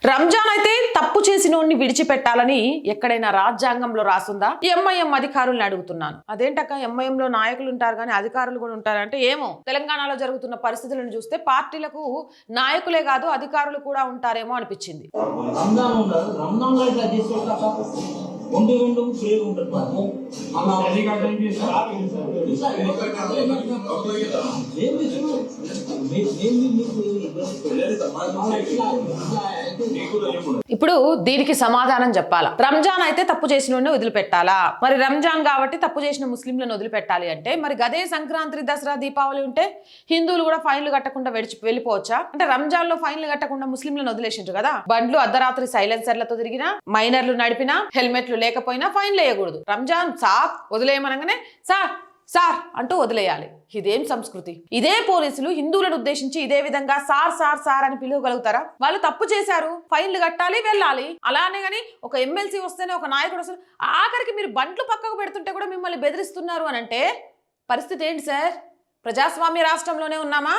రంజాన్ అయితే తప్పు చేసినోడిని విడిచిపెట్టాలని ఎక్కడైనా రాజ్యాంగంలో రాసుందా? ఎంఐఎం అధికారులను అడుగుతున్నాను. అదేంటక్క ఎంఐఎంలో నాయకులు ఉంటారు కానీ అధికారులు కూడా ఉంటారంటే ఏమో. తెలంగాణలో జరుగుతున్న పరిస్థితులను చూస్తే పార్టీలకు నాయకులే కాదు అధికారులు కూడా ఉంటారేమో అనిపించింది. ఇప్పుడు దీనికి సమాధానం చెప్పాలా? రంజాన్ అయితే తప్పు చేసిన వదిలిపెట్టాలా? మరి రంజాన్ కాబట్టి తప్పు చేసిన ముస్లింలను వదిలిపెట్టాలి అంటే మరి గదే సంక్రాంతి, దసరా, దీపావళి ఉంటే హిందువులు కూడా ఫైన్లు కట్టకుండా వెళ్ళిపోవచ్చా? అంటే రంజాన్ లో ఫైన్లు కట్టకుండా ముస్లింలను వదిలేసిండ్రు కదా. బండ్లు అర్ధరాత్రి సైలెన్సర్లతో తిరిగినా, మైనర్లు నడిపినా, హెల్మెట్లు లేకపోయినా ఫైన్లు వేయకూడదు. రంజాన్ సార్ వదిలేయమనగానే సార్ సార్ అంటూ వదిలేయాలి. ఇదేం సంస్కృతి? ఇదే పోలీసులు హిందువులను ఉద్దేశించి ఇదే విధంగా సార్ సార్ సార్ అని పిలవగలుగుతారా? వాళ్ళు తప్పు చేశారు, ఫైన్లు కట్టాలి, వెళ్ళాలి. అలానే గాని ఒక ఎమ్మెల్సీ వస్తేనే, ఒక నాయకుడు వస్తే, ఆఖరికి మీరు బండ్లు పక్కకు పెడుతుంటే కూడా మిమ్మల్ని బెదిరిస్తున్నారు అని అంటే పరిస్థితి ఏంటి సార్? ప్రజాస్వామ్య రాష్ట్రంలోనే ఉన్నామా?